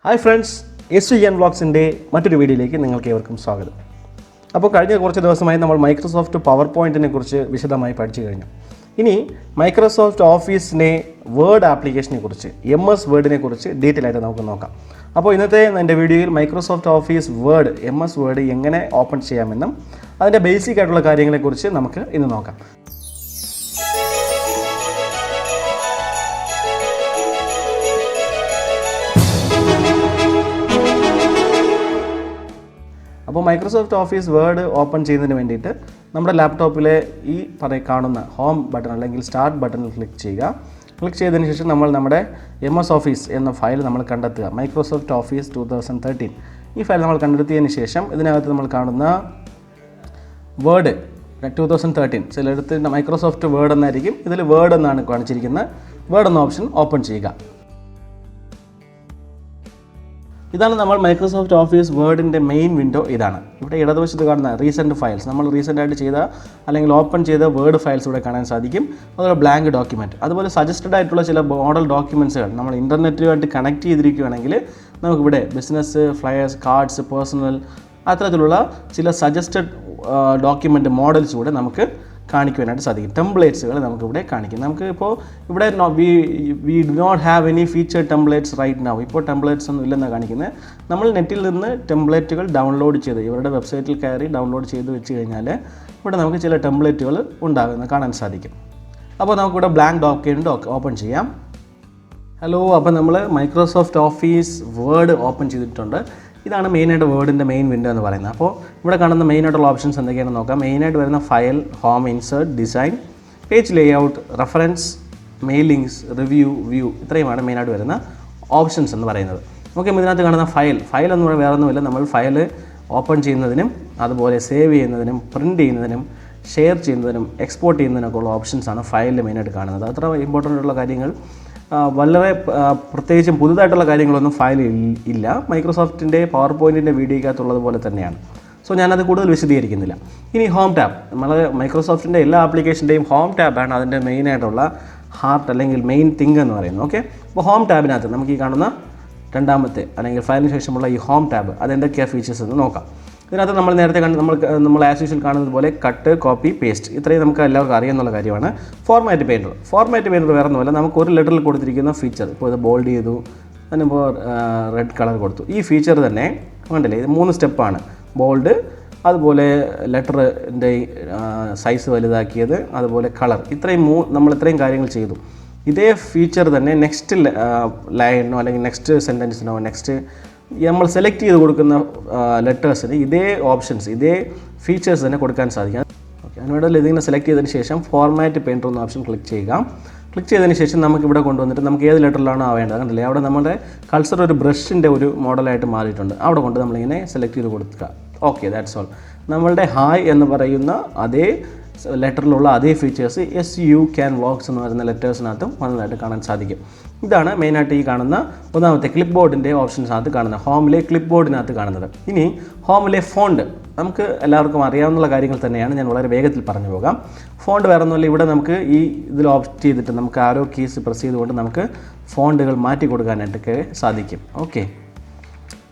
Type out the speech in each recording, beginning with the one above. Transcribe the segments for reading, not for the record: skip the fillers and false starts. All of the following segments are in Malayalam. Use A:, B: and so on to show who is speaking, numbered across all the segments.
A: Hi friends, SVN Vlogsന്റെ മറ്റൊരു വീഡിയോയിലേക്ക് നിങ്ങൾക്ക് ഏവർക്കും സ്വാഗതം. അപ്പോൾ കഴിഞ്ഞ കുറച്ച് ദിവസമായി നമ്മൾ മൈക്രോസോഫ്റ്റ് പവർ പോയിന്റിനെ കുറിച്ച് വിശദമായി പഠിച്ചു കഴിഞ്ഞു. ഇനി മൈക്രോസോഫ്റ്റ് ഓഫീസിനെ വേർഡ് ആപ്ലിക്കേഷനെ കുറിച്ച് MS വേർഡിനെ കുറിച്ച് ഡീറ്റെയിൽ ആയിട്ട് നമുക്ക് നോക്കാം. അപ്പോൾ ഇന്നത്തെ എൻ്റെ വീഡിയോയിൽ Microsoft office word MS word എങ്ങനെ ഓപ്പൺ ചെയ്യാമെന്നും അതിൻ്റെ ബേസിക് ആയിട്ടുള്ള കാര്യങ്ങളെക്കുറിച്ച് നമുക്ക് ഇന്ന് നോക്കാം. അപ്പോൾ മൈക്രോസോഫ്റ്റ് ഓഫീസ് വേർഡ് ഓപ്പൺ ചെയ്യുന്നതിന് വേണ്ടിയിട്ട് നമ്മുടെ ലാപ്ടോപ്പിലെ ഈ കാണുന്ന ഹോം ബട്ടൺ അല്ലെങ്കിൽ സ്റ്റാർട്ട് ബട്ടണിൽ ക്ലിക്ക് ചെയ്യുക. ക്ലിക്ക് ചെയ്തതിന് ശേഷം നമ്മൾ നമ്മുടെ MS ഓഫീസ് എന്ന ഫയൽ നമ്മൾ കണ്ടെത്തുക. മൈക്രോസോഫ്റ്റ് ഓഫീസ് 2013 ഈ ഫയൽ നമ്മൾ കണ്ടെത്തിയതിന് ശേഷം ഇതിനകത്ത് നമ്മൾ കാണുന്ന വേർഡ് 2013 ചിലയിടത്ത് മൈക്രോസോഫ്റ്റ് വേർഡ് എന്നായിരിക്കും, ഇതിൽ വേർഡ് എന്നാണ് കാണിച്ചിരിക്കുന്നത്. വേർഡ് എന്ന ഓപ്ഷൻ ഓപ്പൺ ചെയ്യുക. ഇതാണ് നമ്മൾ മൈക്രോസോഫ്റ്റ് ഓഫീസ് വേർഡിൻ്റെ മെയിൻ വിൻഡോ. ഇതാണ് ഇവിടെ ഇടതുവശത്ത് കാണുന്ന റീസെൻറ്റ് ഫയൽസ്, നമ്മൾ റീസെൻ്റായിട്ട് ചെയ്ത അല്ലെങ്കിൽ ഓപ്പൺ ചെയ്ത വേർഡ് ഫയൽസ് ഇവിടെ കാണാൻ സാധിക്കും. അതുപോലെ ബ്ലാങ്ക് ഡോക്യുമെൻറ്റ്, അതുപോലെ സജസ്റ്റഡ് ആയിട്ടുള്ള ചില മോഡൽ ഡോക്യുമെൻറ്റ്സുകൾ നമ്മൾ ഇൻ്റർനെറ്റുമായിട്ട് കണക്ട് ചെയ്തിരിക്കുകയാണെങ്കിൽ നമുക്കിവിടെ ബിസിനസ്, ഫ്ലയേഴ്സ്, കാർഡ്സ്, പേഴ്സണൽ അത്തരത്തിലുള്ള ചില സജസ്റ്റഡ് ഡോക്യുമെൻറ്റ് മോഡൽസ് കൂടെ നമുക്ക് കാണിക്കുവാനായിട്ട് സാധിക്കും. ടെംപ്ലേറ്റ്സുകൾ നമുക്കിവിടെ കാണിക്കും. നമുക്ക് ഇപ്പോൾ ഇവിടെ we do not have any feature templates right now. ഇപ്പോൾ ടെംപ്ലേറ്റ്സ് ഒന്നും ഇല്ലെന്നാണ് കാണിക്കുന്നത്. നമ്മൾ നെറ്റിൽ നിന്ന് ടെംപ്ലേറ്റുകൾ ഡൗൺലോഡ് ചെയ്ത് ഇവരുടെ വെബ്സൈറ്റിൽ കയറി ഡൗൺലോഡ് ചെയ്ത് വെച്ച് കഴിഞ്ഞാൽ ഇവിടെ നമുക്ക് ചില ടെംപ്ലേറ്റുകൾ ഉണ്ടാകുന്നത് കാണാൻ സാധിക്കും. അപ്പോൾ നമുക്കിവിടെ ബ്ലാങ്ക് ഡോക്യുമെൻറ്റ് ഓപ്പൺ ചെയ്യാം. ഹലോ, അപ്പോൾ നമ്മൾ മൈക്രോസോഫ്റ്റ് ഓഫീസ് വേർഡ് ഓപ്പൺ ചെയ്തിട്ടുണ്ട്. ഇതാണ് മെയിനായിട്ട് വേർഡിൻ്റെ മെയിൻ വിൻഡോ എന്ന് പറയുന്നത്. അപ്പോൾ ഇവിടെ കാണുന്ന മെയിനായിട്ടുള്ള ഓപ്ഷൻസ് എന്തൊക്കെയാണെന്ന് നോക്കാം. മെയിനായിട്ട് വരുന്ന file, home, insert, design, page layout, reference, mailings, review, view, ഇത്രയുമാണ് മെയിനായിട്ട് വരുന്ന ഓപ്ഷൻസ് എന്ന് പറയുന്നത്. നമുക്ക് ഇതിനകത്ത് കാണുന്ന ഫയൽ എന്ന് പറയുന്നത് വേറെ ഒന്നുമില്ല. നമ്മൾ ഫയൽ ഓപ്പൺ ചെയ്യുന്നതിനും അതുപോലെ സേവ് ചെയ്യുന്നതിനും പ്രിൻറ്റ് ചെയ്യുന്നതിനും ഷെയർ ചെയ്യുന്നതിനും എക്സ്പോർട്ട് ചെയ്യുന്നതിനൊക്കെ ഉള്ള ഓപ്ഷൻസാണ് ഫയലിൽ മെയിനായിട്ട് കാണുന്നത്. അത്ര ഇമ്പോർട്ടൻ്റ് ആയിട്ടുള്ള കാര്യങ്ങൾ വളരെ പ്രത്യേകിച്ചും പുതുതായിട്ടുള്ള കാര്യങ്ങളൊന്നും ഫയലിൽ ഇല്ല. മൈക്രോസോഫ്റ്റിൻ്റെ പവർ പോയിൻറ്റിൻ്റെ വീഡിയോയ്ക്കകത്തുള്ളതുപോലെ തന്നെയാണ്. സോ ഞാനത് കൂടുതൽ വിശദീകരിക്കുന്നില്ല. ഇനി ഹോം ടാബ്, നമ്മൾ മൈക്രോസോഫ്റ്റിൻ്റെ എല്ലാ ആപ്ലിക്കേഷൻ്റെയും ഹോം ടാബാണ് അതിൻ്റെ മെയിനായിട്ടുള്ള ഹാർട്ട് അല്ലെങ്കിൽ മെയിൻ തിങ് എന്ന് പറയുന്നത്. ഓക്കെ, അപ്പോൾ ഹോം ടാബിനകത്ത് നമുക്ക് ഈ കാണുന്ന രണ്ടാമത്തെ അല്ലെങ്കിൽ ഫയലിന് ശേഷമുള്ള ഈ ഹോം ടാബ് അതെന്തൊക്കെയാണ് ഫീച്ചേഴ്സ് എന്ന് നോക്കാം. ഇതിനകത്ത് നമ്മൾ നേരത്തെ നമ്മൾ ആസ് യൂഷ്വൽ കാണുന്നത് പോലെ കട്ട്, കോപ്പി, പേസ്റ്റ് ഇത്രയും നമുക്ക് എല്ലാവർക്കും അറിയാമെന്നുള്ള കാര്യമാണ്. ഫോർമാറ്റ് പെയിൻറ്റർ വേറെ ഒന്നുമല്ല, നമുക്ക് ഒരു ലെറ്ററിൽ കൊടുത്തിരിക്കുന്ന ഫീച്ചർ. ഇപ്പോൾ ഇത് ബോൾഡ് ചെയ്തു, അതിനിപ്പോൾ റെഡ് കളർ കൊടുത്തു. ഈ ഫീച്ചർ തന്നെ കണ്ടില്ലേ, ഇത് 3 സ്റ്റെപ്പാണ്. ബോൾഡ്, അതുപോലെ ലെറ്ററിൻ്റെ സൈസ് വലുതാക്കിയത്, അതുപോലെ കളർ, നമ്മൾ ഇത്രയും കാര്യങ്ങൾ ചെയ്തു. ഇതേ ഫീച്ചർ തന്നെ നെക്സ്റ്റ് ലൈനോ അല്ലെങ്കിൽ നെക്സ്റ്റ് സെൻറ്റൻസിനോ നെക്സ്റ്റ് നമ്മൾ സെലക്ട് ചെയ്ത് കൊടുക്കുന്ന ലെറ്റേഴ്സിന് ഇതേ ഓപ്ഷൻസ്, ഇതേ ഫീച്ചേഴ്സ് തന്നെ കൊടുക്കാൻ സാധിക്കും. ഓക്കെ, അതിനോട് ഇതിങ്ങനെ സെലക്ട് ചെയ്തതിന് ശേഷം ഫോർമാറ്റ് പെയിൻറ്റർ എന്ന ഓപ്ഷൻ ക്ലിക്ക് ചെയ്യുക. ക്ലിക്ക് ചെയ്തതിന് ശേഷം നമുക്ക് ഇവിടെ കൊണ്ടുവന്നിട്ട് നമുക്ക് ഏത് ലെറ്ററിലാണോ വേണ്ടത്, കണ്ടില്ലേ അവിടെ നമ്മുടെ കൾച്ചർ ഒരു ബ്രഷിൻ്റെ ഒരു മോഡലായിട്ട് മാറിയിട്ടുണ്ട്. അവിടെ കൊണ്ട് നമ്മളിങ്ങനെ സെലക്ട് ചെയ്ത് കൊടുക്കുക. Okay, that's all. നമ്മളുടെ ഹായ് എന്ന് പറയുന്ന അതേ ലെറ്ററിലുള്ള അതേ ഫീച്ചേഴ്സ് SUN വ്ലോഗ്സ് എന്ന് പറയുന്ന ലെറ്റേഴ്സിനകത്തും വന്നതായിട്ട് കാണാൻ സാധിക്കും. ഇതാണ് മെയിനായിട്ട് ഈ കാണുന്ന ഒന്നാമത്തെ ക്ലിപ്പ് ബോർഡിൻ്റെ ഓപ്ഷൻസിനകത്ത് കാണുന്നത്, ഹോമിലെ ക്ലിപ്പ് ബോർഡിനകത്ത് കാണുന്നത്. ഇനി ഹോമിലെ ഫോണ്ട് നമുക്ക് എല്ലാവർക്കും അറിയാവുന്ന കാര്യങ്ങൾ തന്നെയാണ്, ഞാൻ വളരെ വേഗത്തിൽ പറഞ്ഞു പോകാം. ഫോണ്ട് വേറെ ഒന്നുമില്ല, ഇവിടെ നമുക്ക് ഈ ഇതിൽ ഓപ്റ്റ് ചെയ്തിട്ട് നമുക്ക് ആരോ കീസ് പ്രസ് ചെയ്തുകൊണ്ട് നമുക്ക് ഫോണ്ടുകൾ മാറ്റി കൊടുക്കാനായിട്ടൊക്കെ സാധിക്കും. ഓക്കെ,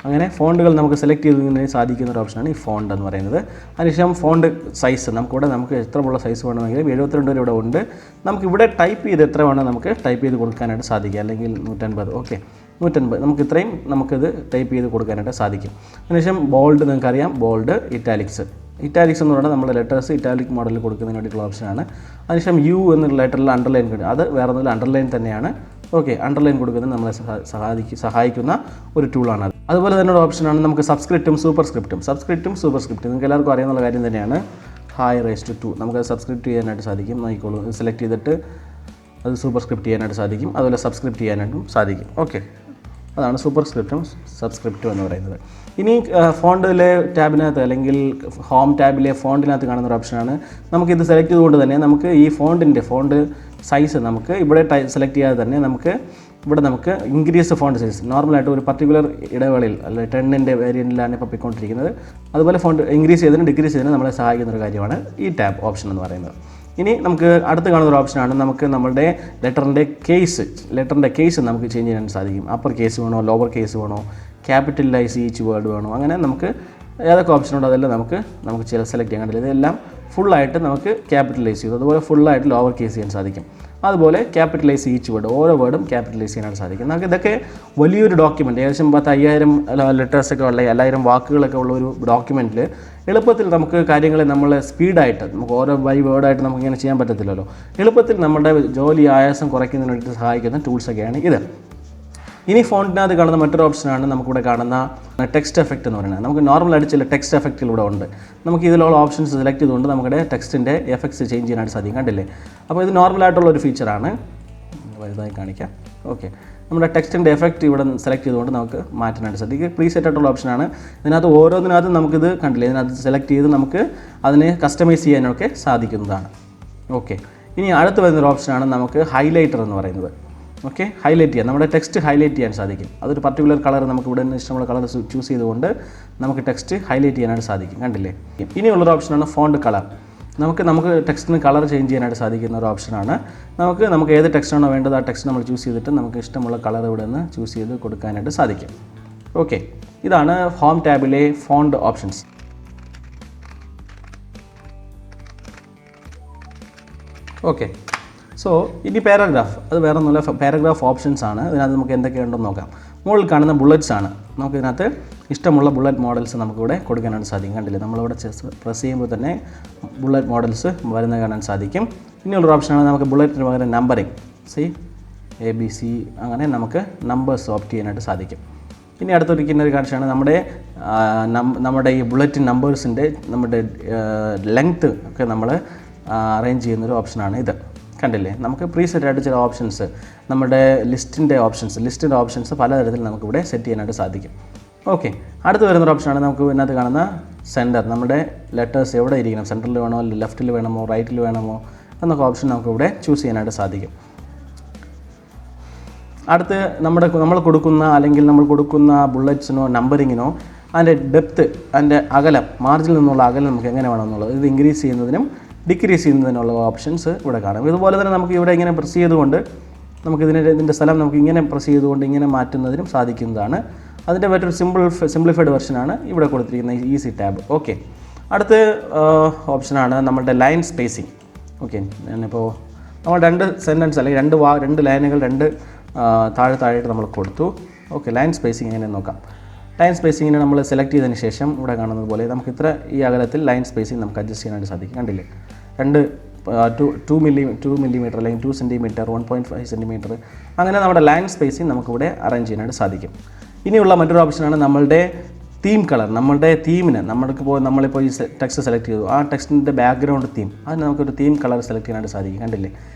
A: അങ്ങനെ ഫോണ്ടുകൾ നമുക്ക് സെലക്ട് ചെയ്തതിന് സാധിക്കുന്ന ഒരു ഓപ്ഷനാണ് ഈ ഫോണ്ട് എന്ന് പറയുന്നത്. അതിനുശേഷം ഫോണ്ട് സൈസ് നമുക്ക് എത്രമുള്ള സൈസ് വേണമെങ്കിലും 72 വരെ ഇവിടെ ഉണ്ട്. നമുക്കിവിടെ ടൈപ്പ് ചെയ്ത് എത്ര വേണം നമുക്ക് ടൈപ്പ് ചെയ്ത് കൊടുക്കാനായിട്ട് സാധിക്കും, അല്ലെങ്കിൽ 150. ഓക്കെ, 150 നമുക്ക് ഇത്രയും നമുക്കിത് ടൈപ്പ് ചെയ്ത് കൊടുക്കാനായിട്ട് സാധിക്കും. അതിനുശേഷം ബോൾഡ്, നിങ്ങൾക്കറിയാം ബോൾഡ്, ഇറ്റാലിക്സ് എന്ന് പറയുന്നത് നമ്മുടെ ലെറ്റേഴ്സ് ഇറ്റാലിക് മോഡലിൽ കൊടുക്കുന്നതിന് വേണ്ടിയിട്ടുള്ള ഓപ്ഷനാണ്. അതിനുശേഷം U എന്നുള്ള ലെറ്ററിൽ അണ്ടർലൈൻ അത് വേറെ ഒന്നുമില്ല, അണ്ടർലൈൻ തന്നെയാണ്. ഓക്കെ, അണ്ടർലൈൻ കൊടുക്കുന്നത് നമ്മളെ സഹായിക്കുന്ന ഒരു ടൂളാണ്. അതുപോലെ തന്നെ ഒരു ഓപ്ഷനാണ് നമുക്ക് സബ്സ്ക്രിപ്റ്റും സൂപ്പർ സ്ക്രിപ്റ്റും നിങ്ങൾക്ക് എല്ലാവർക്കും അറിയാവുന്ന കാര്യം തന്നെയാണ്. ഹായ് റൈസ് ടു 2 നമുക്കത് സബ്സ്ക്രിപ്റ്റ് ചെയ്യാനായിട്ട് സാധിക്കും. നോക്കിക്കോളൂ, സെലക്ട് ചെയ്തിട്ട് അത് സൂപ്പർ സ്ക്രിപ്റ്റ് ചെയ്യാനായിട്ട് സാധിക്കും, അതുപോലെ സബ്സ്ക്രിപ്റ്റ് ചെയ്യാനായിട്ടും സാധിക്കും. ഓക്കെ, അതാണ് സൂപ്പർ സ്ക്രിപ്റ്റും സബ്സ്ക്രിപ്റ്റും എന്ന് പറയുന്നത്. ഇനി ഫോണ്ടിലെ ടാബിനകത്ത് അല്ലെങ്കിൽ ഹോം ടാബിലെ ഫോണ്ടിനകത്ത് കാണുന്ന ഒരു ഓപ്ഷനാണ്. നമുക്കിത് സെലക്ട് ചെയ്തുകൊണ്ട് തന്നെ നമുക്ക് ഈ ഫോണ്ട് സൈസ് നമുക്ക് ഇവിടെ സെലക്ട് ചെയ്യാതെ തന്നെ നമുക്ക് ഇൻക്രീസ് ഫോണ്ട് സൈസ് നോർമലായിട്ട് ഒരു പർട്ടിക്കുലർ ഇടവേളയിൽ അല്ലെങ്കിൽ 10ൻ്റെ വേരിയൻറ്റിലാണ് ഇപ്പോൾ പോയിക്കൊണ്ടിരിക്കുന്നത്. അതുപോലെ ഫോണ്ട് ഇൻക്രീസ് ചെയ്തതിനും ഡിക്രീസ് ചെയ്തതിനും നമ്മളെ സഹായിക്കുന്ന ഒരു കാര്യമാണ് ഈ ടാബ് ഓപ്ഷൻ എന്ന് പറയുന്നത്. ഇനി നമുക്ക് അടുത്ത് കാണുന്ന ഒരു ഓപ്ഷനാണ് നമുക്ക് നമ്മുടെ ലെറ്ററിൻ്റെ കേസ് നമുക്ക് ചേഞ്ച് ചെയ്യാൻ സാധിക്കും. അപ്പർ കേസ് വേണോ, ലോവർ കേസ് വേണോ, ക്യാപിറ്റലൈസ് ഈച്ച് വേർഡ് വേണോ, അങ്ങനെ നമുക്ക് ഏതൊക്കെ ഓപ്ഷൻ ഉണ്ടോ അതെല്ലാം നമുക്ക് ചില സെലക്ട് ചെയ്യാൻ കണ്ടില്ല. ഇതെല്ലാം ഫുള്ളായിട്ട് നമുക്ക് ക്യാപിറ്റലൈസ് ചെയ്തു, അതുപോലെ ഫുള്ളായിട്ട് ലോവർ കേസ് ചെയ്യാൻ സാധിക്കും. അതുപോലെ ക്യാപിറ്റലൈസ് ഈച്ച് വേർഡ്, ഓരോ വേർഡും ക്യാപിറ്റലൈസ് ചെയ്യാനായിട്ട് സാധിക്കും. നമുക്ക് ഇതൊക്കെ വലിയൊരു ഡോക്യുമെൻറ്റ്, ഏകദേശം 5000 ലെറ്റേഴ്സൊക്കെ ഉള്ള 1000 വാക്കുകളൊക്കെ ഉള്ള ഒരു ഡോക്യുമെൻറ്റിൽ എളുപ്പത്തിൽ നമുക്ക് കാര്യങ്ങളെ നമ്മൾ സ്പീഡായിട്ട് നമുക്ക് ഓരോ വേർഡായിട്ട് നമുക്ക് ഇങ്ങനെ ചെയ്യാൻ പറ്റത്തില്ലല്ലോ. എളുപ്പത്തിൽ നമ്മുടെ ജോലി ആയാസം കുറയ്ക്കുന്നതിന് വേണ്ടിയിട്ട് സഹായിക്കുന്ന ടൂൾസൊക്കെയാണ് ഇത്. ഇനി ഫോണ്ടിനകത്ത് കാണുന്ന മറ്റൊരു ഓപ്ഷനാണ് നമുക്കിവിടെ കാണുന്ന ടെക്സ്റ്റ് എഫക്റ്റ് എന്ന് പറയുന്നത്. നമുക്ക് നോർമലായിട്ട് ചില ടെക്സ്റ്റ് എഫക്റ്റുകളിവിടെ ഉണ്ട്. നമുക്ക് ഇതിലുള്ള ഓപ്ഷൻസ് സെലക്ട് ചെയ്തുകൊണ്ട് നമ്മുടെ ടെക്സ്റ്റിൻ്റെ എഫക്ട്സ് ചേഞ്ച് ചെയ്യാനായിട്ട് സാധിക്കും. കണ്ടില്ലേ? അപ്പോൾ ഇത് നോർമലായിട്ടുള്ള ഒരു ഫീച്ചറാണ്. വലുതായി കാണിക്കാം. ഓക്കെ, നമ്മുടെ ടെക്സ്റ്റിൻ്റെ എഫക്റ്റ് ഇവിടെ സെലക്ട് ചെയ്തുകൊണ്ട് നമുക്ക് മാറ്റാനായിട്ട് സാധിക്കും. പ്രീസെറ്റ് ആയിട്ടുള്ള ഓപ്ഷനാണ്. ഇതിനകത്ത് ഓരോന്നിനകത്തും നമുക്കിത് കണ്ടില്ലേ, ഇതിനകത്ത് സെലക്ട് ചെയ്ത് നമുക്ക് അതിനെ കസ്റ്റമൈസ് ചെയ്യാനൊക്കെ സാധിക്കുന്നതാണ്. ഓക്കെ, ഇനി അടുത്ത് വരുന്നൊരു ഓപ്ഷനാണ് നമുക്ക് ഹൈലൈറ്റർ എന്ന് പറയുന്നത്. ഓക്കെ, ഹൈലൈറ്റ് ചെയ്യാം, നമ്മുടെ ടെക്സ്റ്റ് ഹൈലൈറ്റ് ചെയ്യാൻ സാധിക്കും. അതൊരു പർട്ടിക്കുലർ കളർ നമുക്ക് ഇവിടെ നിന്ന് ഇഷ്ടമുള്ള കളർ ചൂസ് ചെയ്തുകൊണ്ട് നമുക്ക് ടെക്സ്റ്റ് ഹൈലൈറ്റ് ചെയ്യാനായിട്ട് സാധിക്കും. കണ്ടില്ലേ? ഇനിയുള്ളൊരു ഓപ്ഷനാണ് ഫോണ്ട് കളർ. നമുക്ക് ടെക്സ്റ്റിന് കളർ ചേഞ്ച് ചെയ്യാനായിട്ട് സാധിക്കുന്ന ഒരു ഓപ്ഷനാണ്. നമുക്ക് ഏത് ടെക്സ്റ്റാണോ വേണ്ടത് ആ ടെക്സ്റ്റ് നമ്മൾ ചൂസ് ചെയ്തിട്ട് നമുക്ക് ഇഷ്ടമുള്ള കളർ ഇവിടെ നിന്ന് ചൂസ് ചെയ്ത് കൊടുക്കാനായിട്ട് സാധിക്കും. ഓക്കെ, ഇതാണ് ഹോം ടാബിലെ ഫോണ്ട് ഓപ്ഷൻസ്. ഓക്കെ, സോ ഇനി പാരഗ്രാഫ്, അത് വേറെ ഒന്നുമില്ല, പാരഗ്രാഫ് ഓപ്ഷൻസ് ആണ്. ഇതിനകത്ത് നമുക്ക് എന്തൊക്കെയുണ്ടെന്ന് നോക്കാം. മുകളിൽ കാണുന്ന ബുള്ളറ്റ്സ് ആണ്. നമുക്കിതിനകത്ത് ഇഷ്ടമുള്ള ബുള്ളറ്റ് മോഡൽസ് നമുക്കിവിടെ കൊടുക്കാനായിട്ട് സാധിക്കും. കണ്ടില്ലേ? നമ്മളിവിടെ പ്രസ് ചെയ്യുമ്പോൾ തന്നെ ബുള്ളറ്റ് മോഡൽസ് വരുന്നത് കാണാൻ സാധിക്കും. ഇനിയുള്ളൊരു ഓപ്ഷനാണ് നമുക്ക് ബുള്ളറ്റിന് പകരം നമ്പറിങ്, ABC, അങ്ങനെ നമുക്ക് നമ്പേഴ്സ് ഓപ്റ്റ് ചെയ്യാനായിട്ട് സാധിക്കും. ഇനി അടുത്തൊരിക്കുന്ന ഒരു കാര്യമാണ് നമ്മുടെ ഈ ബുള്ളറ്റിൻ നമ്പേഴ്സിൻ്റെ നമ്മുടെ ലെങ്ത്ത് ഒക്കെ നമ്മൾ അറേഞ്ച് ചെയ്യുന്നൊരു ഓപ്ഷനാണ് ഇത്. കണ്ടില്ലേ? നമുക്ക് പ്രീസെറ്റ് ആയിട്ട് ചില ഓപ്ഷൻസ്, നമ്മുടെ ലിസ്റ്റിൻ്റെ ഓപ്ഷൻസ് പലതരത്തിൽ നമുക്കിവിടെ സെറ്റ് ചെയ്യാനായിട്ട് സാധിക്കും. ഓക്കെ, അടുത്ത് വരുന്നൊരു ഓപ്ഷനാണ് നമുക്ക് ഇതിനകത്ത് കാണുന്ന സെൻറ്റർ. നമ്മുടെ ലെറ്റേഴ്സ് എവിടെ ഇരിക്കണം, സെൻറ്ററിൽ വേണോ, ലെഫ്റ്റിൽ വേണമോ, റൈറ്റിൽ വേണമോ എന്നൊക്കെ ഓപ്ഷൻ നമുക്കിവിടെ ചൂസ് ചെയ്യാനായിട്ട് സാധിക്കും. അടുത്ത് നമ്മൾ കൊടുക്കുന്ന ബുള്ളറ്റ്സിനോ നമ്പറിങ്ങിനോ അതിൻ്റെ ഡെപ്ത്ത്, അതിൻ്റെ അകലം, മാർജിനിൽ നിന്നുള്ള അകലം നമുക്ക് എങ്ങനെ വേണമെന്നുള്ളത് ഇത് ഇൻക്രീസ് ചെയ്യുന്നതിനും ഡിക്രീസ് ചെയ്യുന്നതിനുള്ള ഓപ്ഷൻസ് ഇവിടെ കാണാം. ഇതുപോലെ തന്നെ നമുക്ക് ഇവിടെ ഇങ്ങനെ പ്രസ് ചെയ്തുകൊണ്ട് ഇതിൻ്റെ സ്ഥലം നമുക്ക് ഇങ്ങനെ പ്രസ് ചെയ്തുകൊണ്ട് ഇങ്ങനെ മാറ്റുന്നതിനും സാധിക്കുന്നതാണ്. അതിൻ്റെ മറ്റൊരു സിംപ്ലിഫൈഡ് വെർഷനാണ് ഇവിടെ കൊടുത്തിരിക്കുന്ന ഈസി ടാബ്. ഓക്കെ, അടുത്ത ഓപ്ഷനാണ് നമ്മുടെ ലൈൻ സ്പേസിങ്. ഓക്കെ, ഞാനിപ്പോൾ നമ്മൾ 2 സെൻറ്റൻസ് അല്ലെങ്കിൽ 2 ലൈനുകൾ താഴെയായിട്ട് നമ്മൾ കൊടുത്തു. ഓക്കെ, ലൈൻ സ്പേസിങ് എങ്ങനെ നോക്കാം. ലൈൻ സ്പേസിങ്ങിനെ നമ്മൾ സെലക്ട് ചെയ്തതിന് ശേഷം ഇവിടെ കാണുന്നത് പോലെ നമുക്ക് ഈ അകലത്തിൽ ലൈൻ സ്പേസിങ് നമുക്ക് അഡ്ജസ്റ്റ് ചെയ്യാനായിട്ട് സാധിക്കും. കണ്ടില്ലേ? 2 മില്ലിമീറ്റർ അല്ലെങ്കിൽ 2 സെൻറ്റിമീറ്റർ, 1.5 സെൻറ്റിമീറ്റർ, അങ്ങനെ നമ്മുടെ ലൈൻ സ്പേസിങ് നമുക്കിവിടെ അറേഞ്ച് ചെയ്യാനായിട്ട് സാധിക്കും. ഇനിയുള്ള മറ്റൊരു ഓപ്ഷനാണ് നമ്മളുടെ തീം കളർ. നമ്മളുടെ തീമിന് നമ്മളിപ്പോൾ ഈ ടെക്സ്റ്റ് സെലക്ട് ചെയ്തു, ആ ടെക്സ്റ്റിൻ്റെ ബാക്ക്ഗ്രൗണ്ട് തീം, അതിന് നമുക്കൊരു തീം കളർ സെലക്ട് ചെയ്യാനായിട്ട് സാധിക്കും. കണ്ടില്ലേ?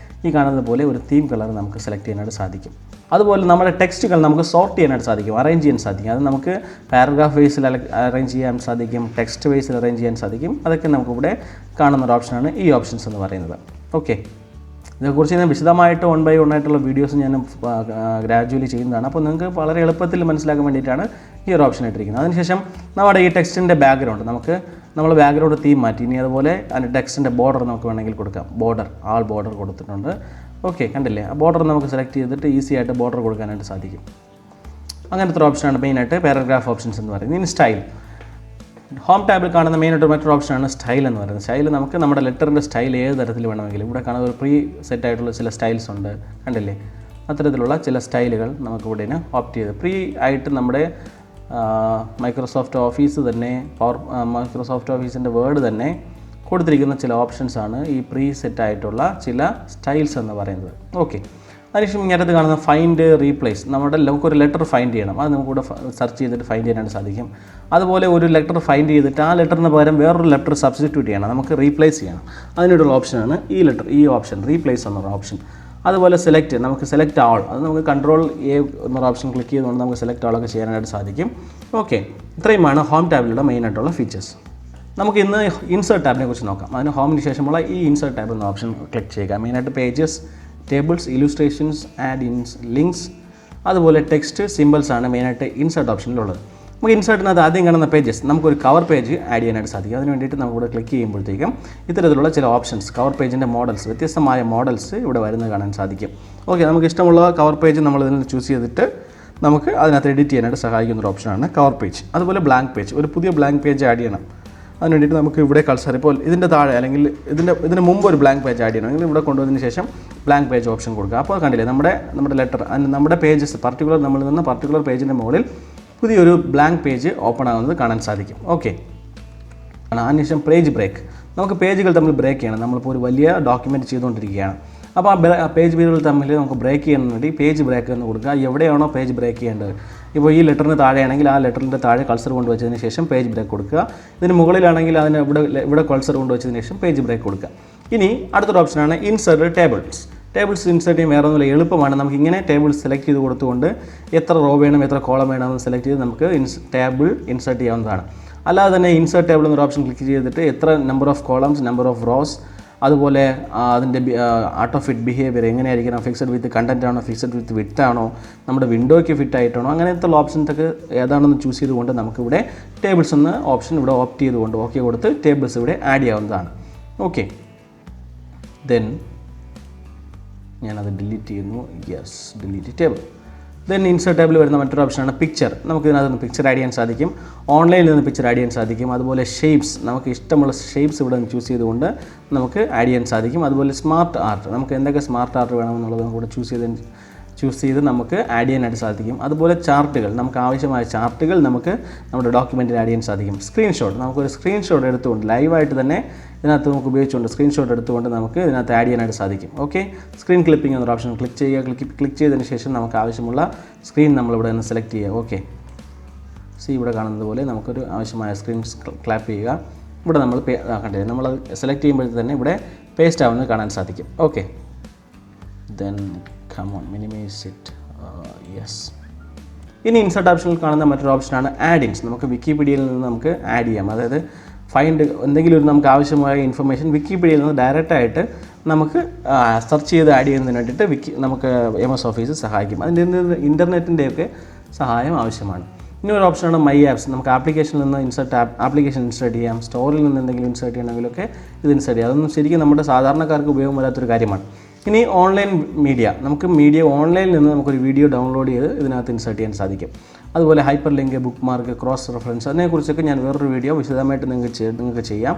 A: ഈ കാണുന്നത് പോലെ ഒരു തീം കളർ നമുക്ക് സെലക്ട് ചെയ്യാനായിട്ട് സാധിക്കും. അതുപോലെ നമ്മുടെ ടെക്സ്റ്റുകൾ നമുക്ക് സോർട്ട് ചെയ്യാനായിട്ട് സാധിക്കും, അറേഞ്ച് ചെയ്യാൻ സാധിക്കും. അത് നമുക്ക് പാരഗ്രാഫ് വൈസിൽ അറേഞ്ച് ചെയ്യാൻ സാധിക്കും, ടെക്സ്റ്റ് വൈസിൽ അറേഞ്ച് ചെയ്യാൻ സാധിക്കും. അതൊക്കെ നമുക്കിവിടെ കാണുന്ന ഒരു ഓപ്ഷനാണ് ഈ ഓപ്ഷൻസ് എന്ന് പറയുന്നത്. ഓക്കെ, ഇതിനെക്കുറിച്ച് ഞാൻ വിശദമായിട്ട് 1 by 1 ആയിട്ടുള്ള വീഡിയോസ് ഞാൻ ഗ്രാജുവലി ചെയ്യുന്നതാണ്. അപ്പോൾ നിങ്ങൾക്ക് വളരെ എളുപ്പത്തിൽ മനസ്സിലാക്കാൻ വേണ്ടിയിട്ടാണ് ഈ ഒരു ഓപ്ഷൻ ഇട്ടിരിക്കുന്നത്. അതിനുശേഷം നമ്മുടെ ഈ ടെക്സ്റ്റിൻ്റെ ബാക്ക്ഗ്രൗണ്ട് നമ്മൾ ബാക്ക്ഗ്രൗണ്ട് തീം മാറ്റി. ഇനി അതുപോലെ അതിൻ്റെ ടെക്സ്റ്റിൻ്റെ ബോർഡർ നമുക്ക് വേണമെങ്കിൽ കൊടുക്കാം. ആൾ ബോർഡർ കൊടുത്തിട്ടുണ്ട്. ഓക്കെ, കണ്ടില്ലേ? ആ ബോർഡർ നമുക്ക് സെലക്ട് ചെയ്തിട്ട് ഈസി ആയിട്ട് ബോർഡർ കൊടുക്കാനായിട്ട് സാധിക്കും. അങ്ങനത്തെ ഒരു ഓപ്ഷനാണ് മെയിനായിട്ട് പാരഗ്രാഫ് ഓപ്ഷൻസ് എന്ന് പറയുന്നത്. ഇനി സ്റ്റൈൽ, ഹോം ടാബിൽ കാണുന്ന മെയിനായിട്ട് മറ്റൊരു ഓപ്ഷനാണ് സ്റ്റൈൽ എന്ന് പറയുന്നത്. സ്റ്റൈൽ നമുക്ക് നമ്മുടെ ലെറ്ററിൻ്റെ സ്റ്റൈൽ ഏത് തരത്തിൽ വേണമെങ്കിലും ഇവിടെ കാണുന്ന ഒരു പ്രീ സെറ്റ് ആയിട്ടുള്ള ചില സ്റ്റൈൽസ് ഉണ്ട്. കണ്ടില്ലേ? അത്തരത്തിലുള്ള ചില സ്റ്റൈലുകൾ നമുക്കിവിടെ ഓപ്റ്റ് ചെയ്ത് പ്രീ ആയിട്ട് നമ്മുടെ മൈക്രോസോഫ്റ്റ് ഓഫീസ് തന്നെ മൈക്രോസോഫ്റ്റ് ഓഫീസിൻ്റെ വേർഡ് തന്നെ കൊടുത്തിരിക്കുന്ന ചില ഓപ്ഷൻസാണ് ഈ പ്രീ സെറ്റ് ആയിട്ടുള്ള ചില സ്റ്റൈൽസ് എന്ന് പറയുന്നത്. ഓക്കെ, അതിനുശേഷം ഇങ്ങനത്ത് കാണുന്ന ഫൈൻഡ് റീപ്ലേസ്. നമുക്കൊരു ലെറ്റർ ഫൈൻഡ് ചെയ്യണം, അത് നമുക്കിവിടെ സെർച്ച് ചെയ്തിട്ട് ഫൈൻഡ് ചെയ്യാനായിട്ട് സാധിക്കും. അതുപോലെ ഒരു ലെറ്റർ ഫൈൻഡ് ചെയ്തിട്ട് ആ ലെറ്ററിന് പകരം വേറൊരു ലെറ്റർ സബ്സ്റ്റിറ്റ്യൂട്ട് ചെയ്യണം, നമുക്ക് റീപ്ലേസ് ചെയ്യണം. അതിനുള്ള ഓപ്ഷനാണ് ഈ ഓപ്ഷൻ, റീപ്ലേസ് എന്നൊരു ഓപ്ഷൻ. അതുപോലെ നമുക്ക് സെലക്ട് ആൾ, അത് നമുക്ക് Ctrl+A എന്നൊരു ഓപ്ഷൻ ക്ലിക്ക് ചെയ്തുകൊണ്ട് നമുക്ക് സെലക്ട് ആളൊക്കെ ചെയ്യാനായിട്ട് സാധിക്കും. ഓക്കെ, ഇത്രയുമാണ് ഹോം ടാബിലുള്ള മെയിനായിട്ടുള്ള ഫീച്ചേഴ്സ്. നമുക്ക് ഇന്ന് ഇൻസേർട്ട് ടാബിനെ കുറിച്ച് നോക്കാം. അതിന് ഹോമിന് ശേഷമുള്ള ഈ ഇൻസേർട്ട് ടാബ് എന്ന ഓപ്ഷൻ ക്ലിക്ക് ചെയ്യുക. മെയിനായിട്ട് പേജസ്, ടേബിൾസ്, ഇല്ലുസ്ട്രേഷൻസ്, ആഡ് ഇൻസ്, ലിങ്ക്സ്, അതുപോലെ ടെക്സ്റ്റ്, സിമ്പിൾസ് ആണ് മെയിനായിട്ട് ഇൻസേർട്ട് ഓപ്ഷനിലുള്ളത്. നമുക്ക് ഇൻസേർട്ടിനകത്ത് ആദ്യം കാണുന്ന പേജസ് നമുക്കൊരു കവർ പേജ് ആഡ് ചെയ്യാനായിട്ട് സാധിക്കും. അതിന് വേണ്ടിയിട്ട് നമുക്കിവിടെ ക്ലിക്ക് ചെയ്യുമ്പോഴത്തേക്കും ഇത്തരത്തിലുള്ള ചില ഓപ്ഷൻസ് കവർ പേജിൻ്റെ മോഡൽസ് വ്യത്യസ്തമായ മോഡൽസ് ഇവിടെ വരുന്നത് കാണാൻ സാധിക്കും. ഓക്കെ, നമുക്ക് ഇഷ്ടമുള്ള കവർ പേജ് നമ്മൾ ഇതിൽ ചൂസ് ചെയ്തിട്ട് നമുക്ക് അതിനകത്ത് എഡിറ്റ് ചെയ്യാനായിട്ട് സഹായിക്കുന്ന ഒരു ഓപ്ഷനാണ് കവർ പേജ്. അതുപോലെ ബ്ലാങ്ക് പേജ്, ഒരു പുതിയ ബ്ലാങ്ക് പേജ് ആഡ് ചെയ്യണം. അതിന് വേണ്ടിയിട്ട് നമുക്ക് ഇവിടെ കൾച്ചർ ഇപ്പോൾ ഇതിൻ്റെ താഴെ അല്ലെങ്കിൽ ഇതിന് മുമ്പ് ഒരു ബ്ലാങ്ക് പേജ് ആഡ് ചെയ്യണമെങ്കിൽ ഇവിടെ കൊണ്ടുവന്നതിന് ശേഷം ബ്ലാങ്ക് പേജ് ഓപ്ഷൻ കൊടുക്കുക. അപ്പോൾ കണ്ടില്ലേ നമ്മുടെ ലെറ്റർ നമ്മുടെ പേജസ് പർട്ടിക്കുലർ പേജിൻ്റെ മുകളിൽ പുതിയൊരു ബ്ലാങ്ക് പേജ് ഓപ്പൺ ആകുന്നത് കാണാൻ സാധിക്കും. ഓക്കെ, അതിനുശേഷം പേജ് ബ്രേക്ക്. നമുക്ക് പേജുകൾ തമ്മിൽ ബ്രേക്ക് ചെയ്യണം. നമ്മളിപ്പോൾ ഒരു വലിയ ഡോക്യുമെൻറ്റ് ചെയ്തുകൊണ്ടിരിക്കുകയാണ്. അപ്പോൾ ആ പേജുകൾ തമ്മിൽ നമുക്ക് ബ്രേക്ക് ചെയ്യാൻ വേണ്ടി പേജ് ബ്രേക്ക് എന്ന് കൊടുക്കുക. എവിടെയാണോ പേജ് ബ്രേക്ക് ചെയ്യേണ്ടത്, ഇപ്പോൾ ഈ ലെറ്ററിന് താഴെയാണെങ്കിൽ ആ ലെറ്ററിൻ്റെ താഴെ കൾസർ കൊണ്ടുവച്ചതിന് ശേഷം പേജ് ബ്രേക്ക് കൊടുക്കുക. ഇതിന് മുകളിലാണെങ്കിൽ അതിന് ഇവിടെ കൾസർ കൊണ്ടുവച്ചതിന് ശേഷം പേജ് ബ്രേക്ക് കൊടുക്കുക. ഇനി അടുത്തൊരു ഓപ്ഷനാണ് ഇൻസേർട്ട് ടേബിൾസ് ഇൻസേർട്ട് ചെയ്യാൻ വേറെ ഒന്നുമില്ല, എളുപ്പമാണ്. നമുക്കിങ്ങനെ ടേബിൾസ് സെലക്ട് ചെയ്ത് കൊടുത്തുകൊണ്ട് എത്ര റോ വേണം എത്ര കോളം വേണമെന്ന് സെലക്ട് ചെയ്ത് നമുക്ക് ടേബിൾ ഇൻസേർട്ട് ചെയ്യാവുന്നതാണ്. അല്ലാതെ തന്നെ ഇൻസേർട്ട് ടേബിൾ എന്നൊരു ഓപ്ഷൻ ക്ലിക്ക് ചെയ്തിട്ട് എത്ര number of columns, number of rows, അതുപോലെ അതിൻ്റെ ആർട്ട് ഓഫ് ഫിറ്റ് ബിഹേവിയർ എങ്ങനെയായിരിക്കണം, ഫിക്സഡ് വിത്ത് കണ്ടൻറ്റ് ആണോ, ഫിക്സഡ് വിത്ത് വിത്ത് ആണോ, നമ്മുടെ വിൻഡോയ്ക്ക് ഫിറ്റ് ആയിട്ടാണോ, അങ്ങനത്തെ ഓപ്ഷൻസൊക്കെ ഏതാണെന്ന് ചൂസ് ചെയ്തുകൊണ്ട് നമുക്കിവിടെ ടേബിൾസ് എന്ന ഓപ്ഷൻ ഇവിടെ ഓപ്റ്റ് ചെയ്തുകൊണ്ട് ഓക്കെ കൊടുത്ത് ടേബിൾസ് ഇവിടെ ആഡ് ചെയ്യാവുന്നതാണ്. ഓക്കെ, ദെൻ ഞാനത് ഡിലീറ്റ് ചെയ്യുന്നു. Yes, delete table. Then insert table വരുന്ന മറ്റൊരു ഓപ്ഷനാണ് പിക്ചർ. നമുക്ക് ഇതിനകത്ത് നിന്ന് പിക്ചർ ആഡ് ചെയ്യാൻ സാധിക്കും, ഓൺലൈനിൽ നിന്ന് പിക്ചർ ആഡ് ചെയ്യാൻ സാധിക്കും. അതുപോലെ ഷേപ്സ്, നമുക്ക് ഇഷ്ടമുള്ള ഷേപ്സ് ഇവിടെ നിന്ന് ചൂസ് ചെയ്തുകൊണ്ട് നമുക്ക് ആഡ് ചെയ്യാൻ സാധിക്കും. അതുപോലെ സ്മാർട്ട് ആർട്ട്, നമുക്ക് എന്തൊക്കെ സ്മാർട്ട് ആർട്ട് വേണമെന്നുള്ളത് നമുക്ക് ചൂസ് ചെയ്ത് നമുക്ക് ആഡ് ചെയ്യാനായിട്ട് സാധിക്കും. അതുപോലെ ചാർട്ടുകൾ, നമുക്ക് ആവശ്യമായ ചാർട്ടുകൾ നമുക്ക് നമ്മുടെ ഡോക്യുമെൻറ്റിൽ ആഡ് ചെയ്യാൻ സാധിക്കും. സ്ക്രീൻഷോട്ട്, നമുക്കൊരു സ്ക്രീൻഷോട്ട് എടുത്തുകൊണ്ട് ലൈവായിട്ട് തന്നെ ഇതിനകത്ത് നമുക്ക് ഉപയോഗിച്ചുകൊണ്ട് സ്ക്രീൻഷോട്ട് എടുത്തുകൊണ്ട് നമുക്ക് ഇതിനകത്ത് ആഡ് ചെയ്യാനായിട്ട് സാധിക്കും. ഓക്കെ, സ്ക്രീൻ ക്ലിപ്പിംഗ് എന്നൊരു ഓപ്ഷൻ ക്ലിക്ക് ചെയ്യുക. ക്ലിക്ക് ചെയ്തതിന് ശേഷം നമുക്ക് ആവശ്യമുള്ള സ്ക്രീൻ നമ്മളിവിടെ നിന്ന് സെലക്ട് ചെയ്യുക. ഓക്കെ, ഇവിടെ കാണുന്നത് പോലെ നമുക്കൊരു ആവശ്യമായ സ്ക്രീൻ ക്ലാപ്പ് ചെയ്യുക. ഇവിടെ നമ്മൾ കണ്ടില്ലേ, നമ്മൾ സെലക്ട് ചെയ്യുമ്പോഴത്തേക്ക് തന്നെ ഇവിടെ പേസ്റ്റ് ആവുന്നത് കാണാൻ സാധിക്കും. Okay, then come on, minimize it. Yes. ഇനി ഇൻസേർട്ട് ഓപ്ഷനിൽ കാണുന്ന മറ്റൊരു ഓപ്ഷനാണ് ആഡിങ്സ്. നമുക്ക് വിക്കിപീഡിയയിൽ നിന്ന് നമുക്ക് ആഡ് ചെയ്യാം. അതായത് എന്തെങ്കിലും ഒരു നമുക്ക് ആവശ്യമായ ഇൻഫർമേഷൻ വിക്കിപീഡിയയിൽ നിന്ന് ഡയറക്റ്റായിട്ട് നമുക്ക് സെർച്ച് ചെയ്ത് ആഡ് ചെയ്യുന്നതിന് വേണ്ടിയിട്ട് നമുക്ക് MS ഓഫീസ് സഹായിക്കും. അതിൻ്റെ ഇൻ്റർനെറ്റിൻ്റെയൊക്കെ സഹായം ആവശ്യമാണ്. ഇനി ഒരു ഓപ്ഷനാണ് മൈ ആപ്സ്. നമുക്ക് ആപ്ലിക്കേഷനിൽ നിന്ന് ആപ്ലിക്കേഷൻ ഇൻസേർട്ട് ചെയ്യാം. സ്റ്റോറിൽ നിന്ന് എന്തെങ്കിലും ഇൻസേർട്ട് ചെയ്യണമെങ്കിലൊക്കെ ഇത് ഇൻസേർട്ട് ചെയ്യാം. അതൊന്നും ശരിക്കും നമ്മുടെ സാധാരണക്കാർക്ക് ഉപയോഗം വരാത്തൊരു കാര്യമാണ്. ഇനി ഓൺലൈൻ മീഡിയ, നമുക്ക് ഓൺലൈനിൽ നിന്ന് നമുക്കൊരു വീഡിയോ ഡൗൺലോഡ് ചെയ്ത് ഇതിനകത്ത് ഇൻസേർട്ട് ചെയ്യാൻ സാധിക്കും. അതുപോലെ hyper link, book mark, cross reference, അതിനെക്കുറിച്ചൊക്കെ ഞാൻ വേറൊരു വീഡിയോ വിശദമായിട്ട് നിങ്ങൾക്ക് ചെയ്യാം,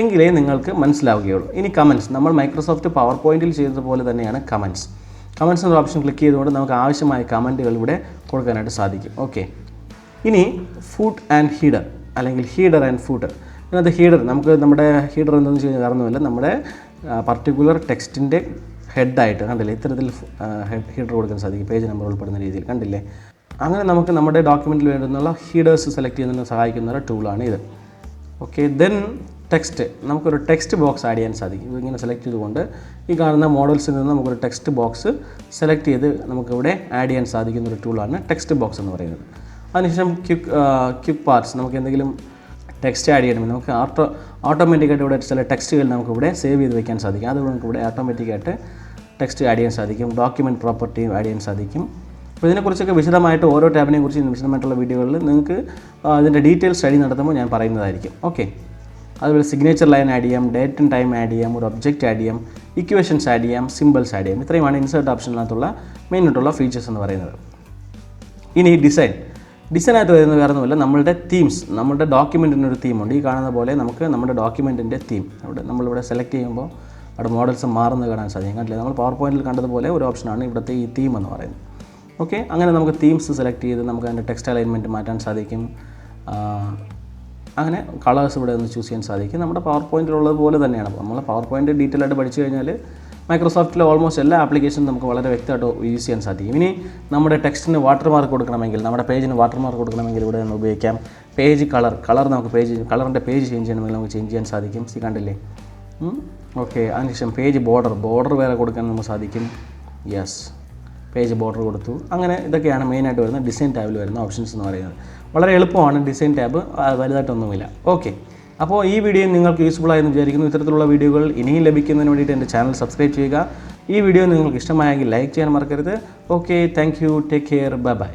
A: എങ്കിലേ നിങ്ങൾക്ക് മനസ്സിലാവുകയുള്ളൂ. ഇനി കമൻറ്റ്സ്, നമ്മൾ മൈക്രോസോഫ്റ്റ് പവർ പോയിൻറ്റിൽ ചെയ്തതുപോലെ തന്നെയാണ് കമൻറ്റ്സ് എന്ന ഓപ്ഷൻ ക്ലിക്ക് ചെയ്തുകൊണ്ട് നമുക്ക് ആവശ്യമായ കമൻറ്റുകൾ ഇവിടെ കൊടുക്കാനായിട്ട് സാധിക്കും. ഓക്കെ, ഇനി ഫൂട്ട് ആൻഡ് ഹീഡർ അല്ലെങ്കിൽ ഹീഡർ ആൻഡ് ഫൂട്ടർ. ഇതിനകത്ത് ഹീഡർ, നമ്മുടെ ഹീഡർ എന്താണെന്ന് വെച്ച് കഴിഞ്ഞാൽ കാരണമല്ല, നമ്മുടെ പർട്ടിക്കുലർ ടെക്സ്റ്റിൻ്റെ ഹെഡായിട്ട് കണ്ടില്ലേ, ഇത്തരത്തിൽ ഹീഡർ കൊടുക്കാൻ സാധിക്കും, പേജ് നമ്പർ ഉൾപ്പെടുന്ന രീതിയിൽ കണ്ടില്ലേ. അങ്ങനെ നമുക്ക് നമ്മുടെ ഡോക്യുമെൻറ്റിൽ വേണ്ടുന്നുള്ള ഹീഡേഴ്സ് സെലക്ട് ചെയ്യുന്നതിന് സഹായിക്കുന്ന ഒരു ടൂളാണ് ഇത്. ഓക്കെ, ദെൻ ടെക്സ്റ്റ്, നമുക്കൊരു ടെക്സ്റ്റ് ബോക്സ് ആഡ് ചെയ്യാൻ സാധിക്കും. ഇതിങ്ങനെ സെലക്ട് ചെയ്തുകൊണ്ട് ഈ കാണുന്ന മോഡൽസിൽ നിന്ന് നമുക്കൊരു ടെക്സ്റ്റ് ബോക്സ് സെലക്ട് ചെയ്ത് നമുക്കിവിടെ ആഡ് ചെയ്യാൻ സാധിക്കുന്ന ഒരു ടൂളാണ് ടെക്സ്റ്റ് ബോക്സ് എന്ന് പറയുന്നത്. അതിനുശേഷം ക്വിക്ക് പാർട്സ്, നമുക്ക് എന്തെങ്കിലും ടെക്സ്റ്റ് ആഡ് ചെയ്യണമെങ്കിൽ നമുക്ക് ഓട്ടോമാറ്റിക്കായിട്ട് ഇവിടെ ചില ടെക്സ്റ്റുകൾ നമുക്കിവിടെ സേവ് ചെയ്ത് വയ്ക്കാൻ സാധിക്കും. അതുകൊണ്ട് നമുക്കിവിടെ ഓട്ടോമാറ്റിക്കായിട്ട് ടെക്സ്റ്റ് ആഡ് ചെയ്യാൻ സാധിക്കും. ഡോക്യുമെൻറ്റ് പ്രോപ്പർട്ടിയും ആഡ് ചെയ്യാൻ സാധിക്കും. അപ്പോൾ ഇതിനെക്കുറിച്ചൊക്കെ വിശദമായിട്ട് ഓരോ ടാബിനെയും കുറിച്ച് വിശദമായിട്ടുള്ള വീഡിയോകളിൽ നിങ്ങൾക്ക് അതിൻ്റെ ഡീറ്റെയിൽ സ്റ്റഡി നടത്തുമ്പോൾ ഞാൻ പറയുന്നതായിരിക്കും. ഓക്കെ, അതുപോലെ സിഗ്നേച്ചർ ലൈൻ ആഡ് ചെയ്യാം, ഡേറ്റ് ആൻഡ് ടൈം ആഡ് ചെയ്യാം, ഒരു ഒബ്ജക്റ്റ് ആഡ് ചെയ്യാം, ഇക്വേഷൻസ് ആഡ് ചെയ്യാം, സിമ്പിൾസ് ആഡ് ചെയ്യാം. ഇത്രയുമാണ് ഇൻസേർട്ട് ഓപ്ഷനിനകത്തുള്ള മെയിനായിട്ടുള്ള ഫീച്ചേഴ്സ് എന്ന് പറയുന്നത്. ഇനി ഡിസൈനകത്ത് വരുന്നത് വേറെ ഒന്നുമില്ല, നമ്മളുടെ തീംസ്, നമ്മുടെ ഡോക്യുമെൻറ്റിനൊരു തീമുണ്ട്. ഈ കാണുന്ന പോലെ നമുക്ക് നമ്മുടെ ഡോക്യുമെൻറ്റിൻ്റെ തീം നമ്മളിവിടെ സെലക്ട് ചെയ്യുമ്പോൾ അവിടെ മോഡൽസ് മാറുന്നത് കാണാൻ സാധിക്കും. കണ്ടില്ലേ, നമ്മൾ പവർ പോയിൻറ്റിൽ കണ്ടതുപോലെ ഒരു ഓപ്ഷനാണ് ഇവിടുത്തെ ഈ തീം എന്ന് പറയുന്നത്. ഓക്കെ, അങ്ങനെ നമുക്ക് തീംസ് സെലക്ട് ചെയ്ത് നമുക്ക് അതിൻ്റെ ടെക്സ്റ്റ് അലൈൻമെൻറ്റ് മാറ്റാൻ സാധിക്കും. അങ്ങനെ കളേഴ്സ് ഇവിടെ ഒന്ന് ചൂസ് ചെയ്യാൻ സാധിക്കും. നമ്മുടെ പവർ പോയിൻറ്റിലുള്ളത് പോലെ തന്നെയാണ്. നമ്മൾ പവർ പോയിൻറ്റ് ഡീറ്റെയിൽ ആയിട്ട് പഠിച്ചു കഴിഞ്ഞാൽ മൈക്രോസോഫ്റ്റിലെ ഓൾമോസ്റ്റ് എല്ലാ ആപ്ലിക്കേഷനും നമുക്ക് വളരെ വ്യക്തമായിട്ട് യൂസ് ചെയ്യാൻ സാധിക്കും. ഇനി നമ്മുടെ ടെക്സ്റ്റിന് വാട്ടർമാർക്ക് കൊടുക്കണമെങ്കിൽ, നമ്മുടെ പേജിന് വാട്ടർമാർക്ക് കൊടുക്കണമെങ്കിൽ ഇവിടെ നിന്ന് ഉപയോഗിക്കാം. പേജ് കളർ നമുക്ക് കളറിൻ്റെ പേജ് ചേഞ്ച് ചെയ്യണമെങ്കിൽ നമുക്ക് ചേഞ്ച് ചെയ്യാൻ സാധിക്കും. കണ്ടില്ലേ. ഓക്കെ, അതിനുശേഷം പേജ് ബോർഡർ വേറെ കൊടുക്കാൻ നമുക്ക് സാധിക്കും. യെസ്, പേജ് ബോർഡർ കൊടുത്തു. അങ്ങനെ ഇതൊക്കെയാണ് മെയിനായിട്ട് വരുന്ന ഡിസൈൻ ടാബിൽ വരുന്ന ഓപ്ഷൻസ് എന്ന് പറയുന്നത്. വളരെ എളുപ്പമാണ് ഡിസൈൻ ടാബ്, വലുതായിട്ടൊന്നുമില്ല. ഓക്കെ, അപ്പോൾ ഈ വീഡിയോ നിങ്ങൾക്ക് യൂസ്ഫുൾ ആയെന്ന് വിചാരിക്കുന്നു. ഇത്തരത്തിലുള്ള വീഡിയോകൾ ഇനിയും ലഭിക്കുന്നതിന് വേണ്ടിയിട്ട് എൻ്റെ ചാനൽ സബ്സ്ക്രൈബ് ചെയ്യുക. ഈ വീഡിയോ നിങ്ങൾക്ക് ഇഷ്ടമായെങ്കിൽ ലൈക്ക് ചെയ്യാൻ മറക്കരുത്. Okay, thank you, take care, bye bye.